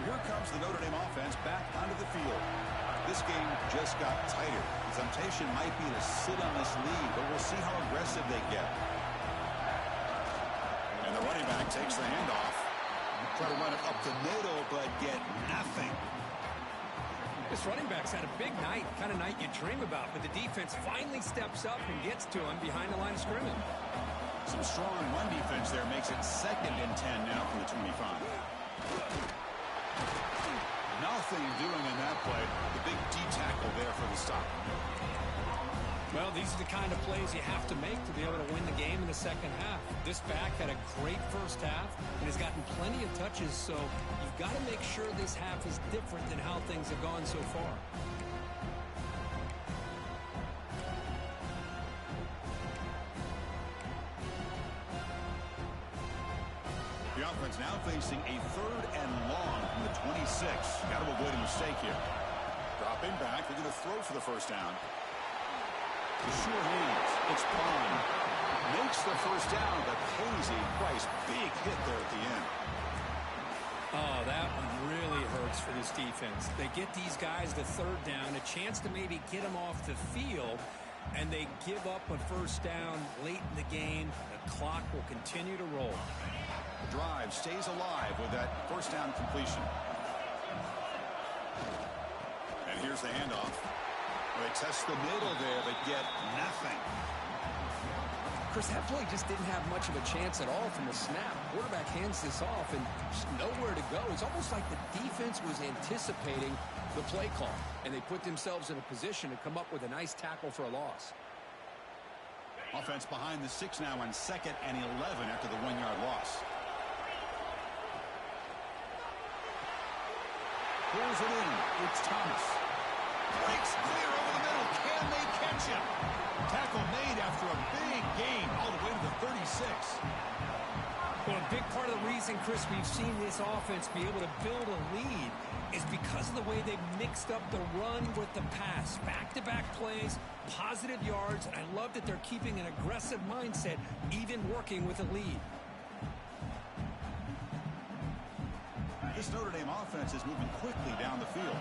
[SPEAKER 1] Here comes the Notre Dame offense back onto the field. This game just got tighter. The temptation might be to sit on this lead, but we'll see how aggressive they get. And the running back takes the handoff. Try to run it up the middle, but get nothing.
[SPEAKER 3] This running back's had a big night, kind of night you dream about, but the defense finally steps up and gets to him behind the line of scrimmage.
[SPEAKER 1] Some strong run defense there makes it 2nd and 10 now from the 25. Nothing doing in that play. The big D tackle there for the stop.
[SPEAKER 3] Well, these are the kind of plays you have to make to be able to win the game in the second half. This back had a great first half and has gotten plenty of touches, so you've got to make sure this half is different than how things have gone so far.
[SPEAKER 1] The offense now facing a 3rd and long from the 26. Got to avoid a mistake here. Dropping back. They're going to throw for the first down. The sure hands. It's Pond. Makes the first down, but pays a price. Big hit there at the end.
[SPEAKER 3] Oh, that one really hurts for this defense. They get these guys the 3rd down, a chance to maybe get them off the field, and they give up a first down late in the game. The clock will continue to roll.
[SPEAKER 1] The drive stays alive with that first down completion. And here's the handoff. They test the middle there, but get nothing.
[SPEAKER 2] Chris, that play just didn't have much of a chance at all from the snap. Quarterback hands this off and just nowhere to go. It's almost like the defense was anticipating the play call, and they put themselves in a position to come up with a nice tackle for a loss.
[SPEAKER 1] Offense behind the 6 now on 2nd and 11 after the 1-yard loss. Pulls it in. It's Thomas. Breaks clear over the middle. Can they catch him? Tackle made after a big gain all the way to the 36.
[SPEAKER 3] Well, a big part of the reason, Chris, we've seen this offense be able to build a lead is because of the way they've mixed up the run with the pass. Back-to-back plays, positive yards, and I love that they're keeping an aggressive mindset, even working with a lead.
[SPEAKER 1] This Notre Dame offense is moving quickly down the field.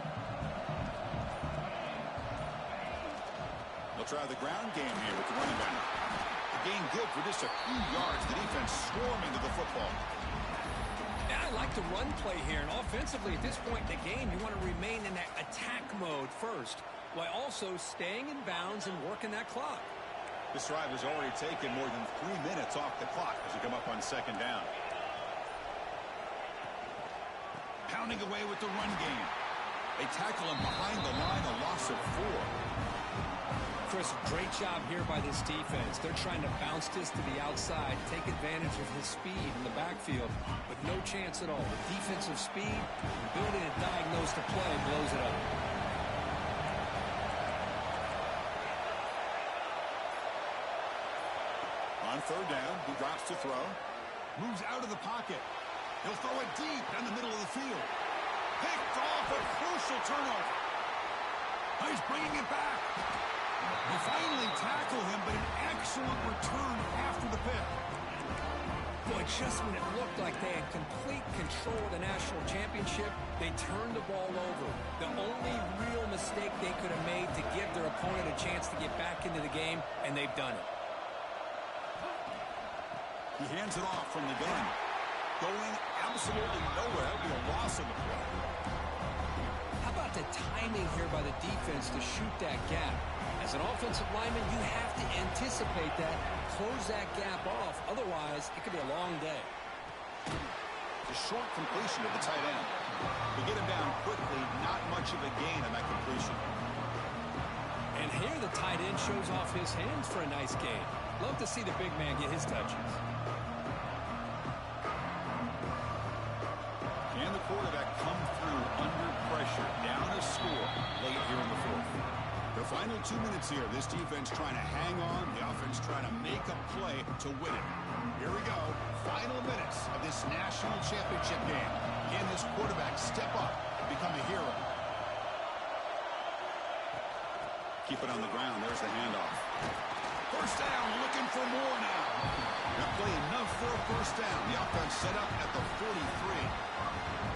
[SPEAKER 1] They'll try the ground game here with the running back. The gain good for just a few yards. The defense swarming to the football.
[SPEAKER 3] Yeah, I like the run play here. And offensively, at this point in the game, you want to remain in that attack mode first, while also staying in bounds and working that clock.
[SPEAKER 1] This drive has already taken more than 3 minutes off the clock as we come up on second down. Pounding away with the run game. They tackle him behind the line, a loss of 4.
[SPEAKER 3] Chris, great job here by this defense. They're trying to bounce this to the outside, take advantage of his speed in the backfield, but no chance at all. The defensive speed, ability to diagnose the play, blows it up.
[SPEAKER 1] On third down, he drops to throw. Moves out of the pocket. He'll throw it deep down the middle of the field. Picked off, a crucial turnover. He's bringing it back. They finally tackle him, but an excellent return after the pick.
[SPEAKER 3] Boy, just when it looked like they had complete control of the national championship, they turned the ball over. The only real mistake they could have made to give their opponent a chance to get back into the game, and they've done it.
[SPEAKER 1] He hands it off from the gun. Going absolutely nowhere. It'll be a loss of the play.
[SPEAKER 3] How about the timing here by the defense to shoot that gap? As an offensive lineman, you have to anticipate that, close that gap off. Otherwise, it could be a long day.
[SPEAKER 1] A short completion to the tight end. We get him down quickly, not much of a gain on that completion.
[SPEAKER 3] And here the tight end shows off his hands for a nice gain. Love to see the big man get his touches.
[SPEAKER 1] Can the quarterback come through under pressure, down a score late here in the fourth? The final 2 minutes here. This defense trying to hang on. The offense trying to make a play to win it. Here we go. Final minutes of this national championship game. Can this quarterback step up and become a hero? Keep it on the ground. There's the handoff. First down, looking for more now. Not play enough for a first down. The offense set up at the 43.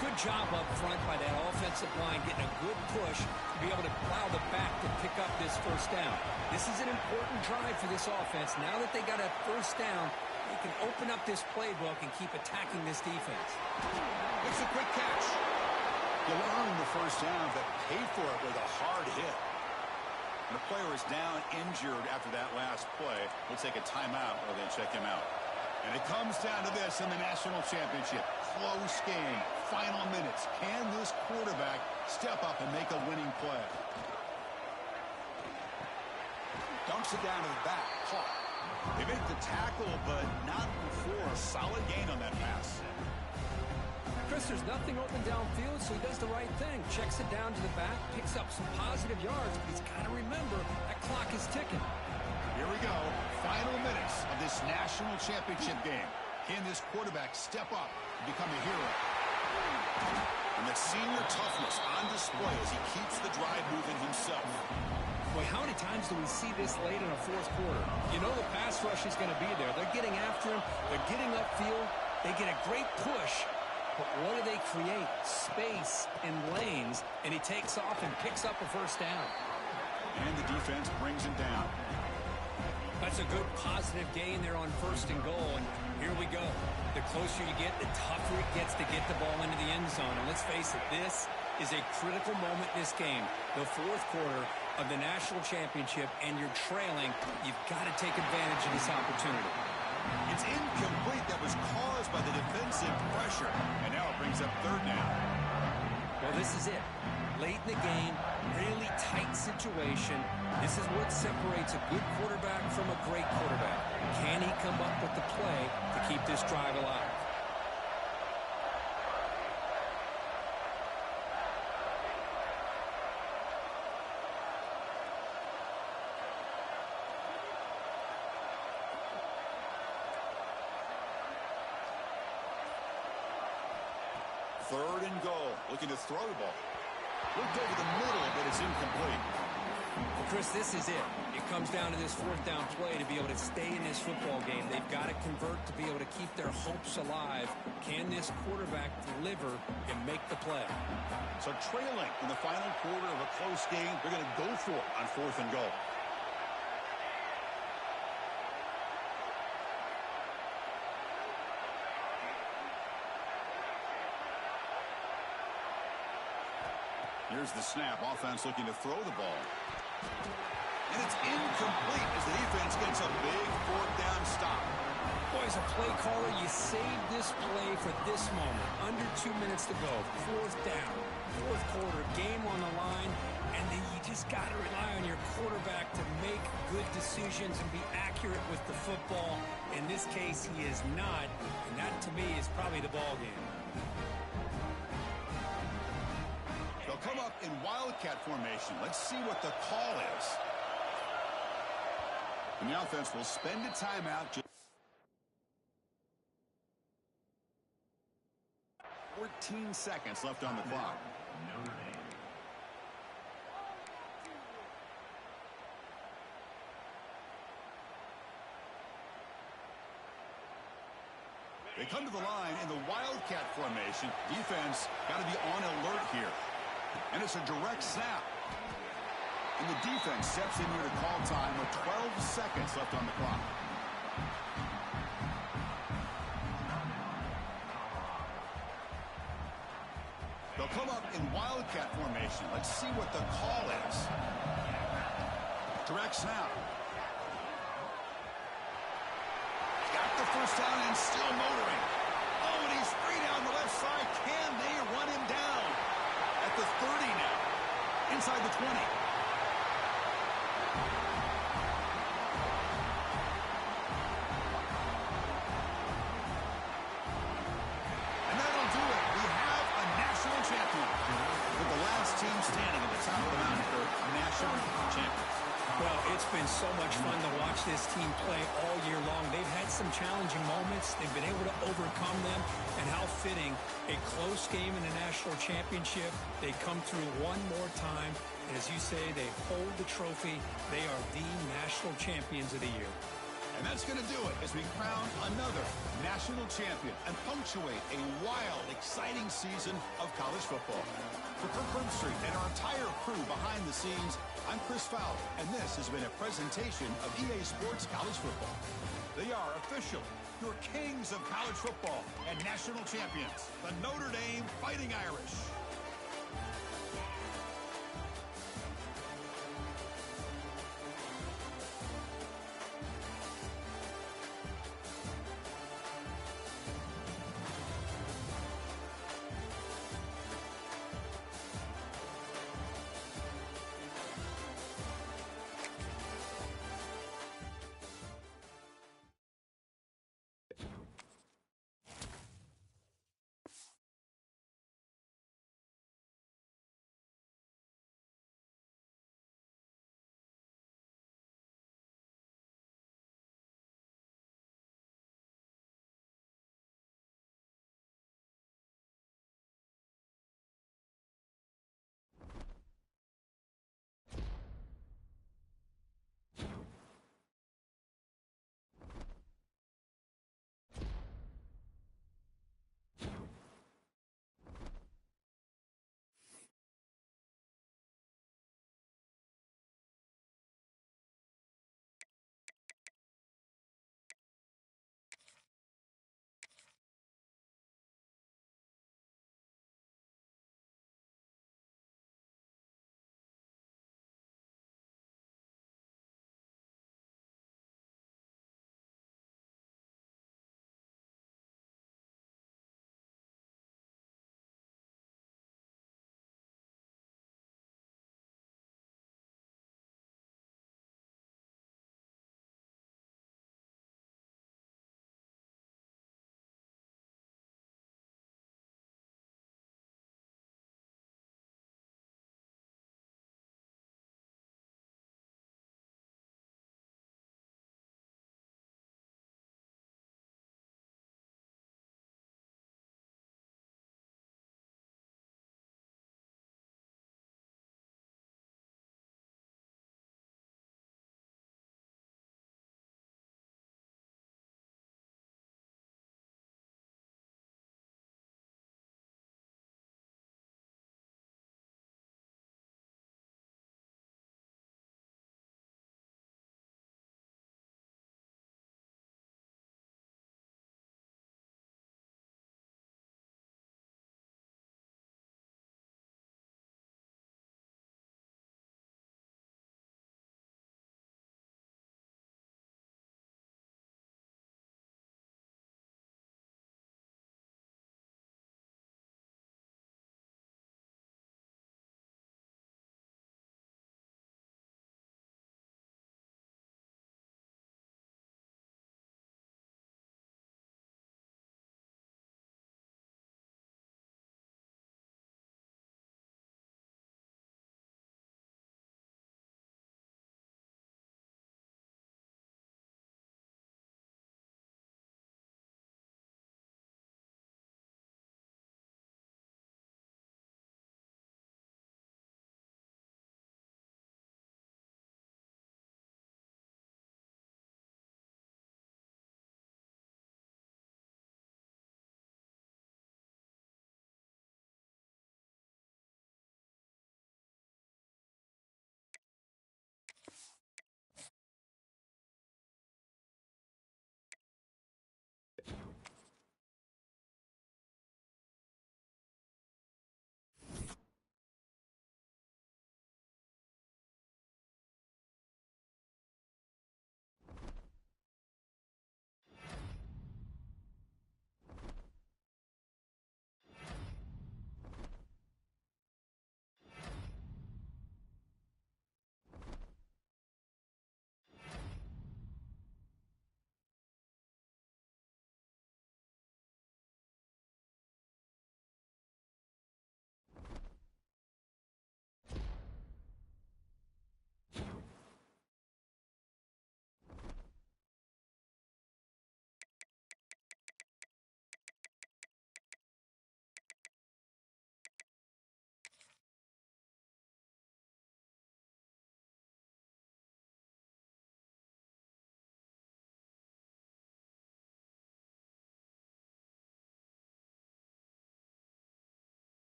[SPEAKER 3] Good job up front by that offensive line, getting a good push to be able to allow the back to pick up this first down. This is an important drive for this offense. Now that they got a first down, they can open up this playbook and keep attacking this defense.
[SPEAKER 1] It's a quick catch. You'll earn the first down, but pay for it with a hard hit. When a player is down injured after that last play, we'll take a timeout or then check him out. And it comes down to this in the national championship. Close game. Final minutes. Can this quarterback step up and make a winning play? Dumps it down to the back. Caught. They make the tackle, but not before a solid gain on that pass.
[SPEAKER 3] Chris, there's nothing open downfield, so he does the right thing. Checks it down to the back, picks up some positive yards, but he's got to remember that clock is ticking.
[SPEAKER 1] Here we go. Final minutes of this national championship game. Can this quarterback step up and become a hero? And that senior toughness on display as he keeps the drive moving himself.
[SPEAKER 3] Boy, how many times do we see this late in a fourth quarter? You know the pass rush is going to be there. They're getting after him. They're getting upfield. They get a great push. But what do they create? Space and lanes. And he takes off and picks up a first down.
[SPEAKER 1] And the defense brings him down.
[SPEAKER 3] That's a good positive gain there on first and goal. And here we go. The closer you get, the tougher it gets to get the ball into the end zone. And let's face it, this is a critical moment in this game. The fourth quarter of the national championship, and you're trailing. You've got to take advantage of this opportunity.
[SPEAKER 1] It's incomplete. That was caused by the defensive pressure. And now it brings up third down.
[SPEAKER 3] Well, this is it. Late in the game, really tight situation. This is what separates a good quarterback from a great quarterback. Can he come up with the play to keep this drive alive?
[SPEAKER 1] 3rd and goal. Looking to throw the ball. Looked over the middle, but it's incomplete.
[SPEAKER 2] Well, Chris, this is it. It comes down to this 4th down play to be able to stay in this football game. They've got to convert to be able to keep their hopes alive. Can this quarterback deliver and make the play?
[SPEAKER 1] So trailing in the final quarter of a close game, they're going to go for it on 4th and goal. Here's the snap. Offense looking to throw the ball. And it's incomplete as the defense gets a big 4th down stop.
[SPEAKER 2] Boy, as a play caller, you saved this play for this moment. Under 2 minutes to go. 4th down. 4th quarter. Game on the line. And then you just got to rely on your quarterback to make good decisions and be accurate with the football. In this case, he is not. And that, to me, is probably the ball game.
[SPEAKER 1] They'll come up in wildcat formation. Let's see what the call is. And the offense will spend a timeout. 14 seconds left on the clock. They come to the line in the wildcat formation. Defense got to be on alert here. And it's a direct snap. And the defense steps in here to call time with 12 seconds left on the clock. They'll come up in wildcat formation. Let's see what the call is. Direct snap. Got the first down and still motoring. Oh, and he's free down the left side. Can they run him down? At the 30 now. Inside the 20. And that'll do it. We have a national champion. With the last team standing at the top of the mountain for national champions.
[SPEAKER 2] Well, it's been so much fun to watch this team play all year long. They've had some challenging moments. They've been able to overcome them. And how fitting, a close game in the national championship. They come through one more time. And as you say, they hold the trophy. They are the national champions of the year.
[SPEAKER 1] And that's going to do it as we crown another national champion and punctuate a wild, exciting season of college football. For Kirk Herbstreit and our entire crew behind the scenes, I'm Chris Fowler, and this has been a presentation of EA Sports College Football. They are officially your kings of college football and national champions, the Notre Dame Fighting Irish.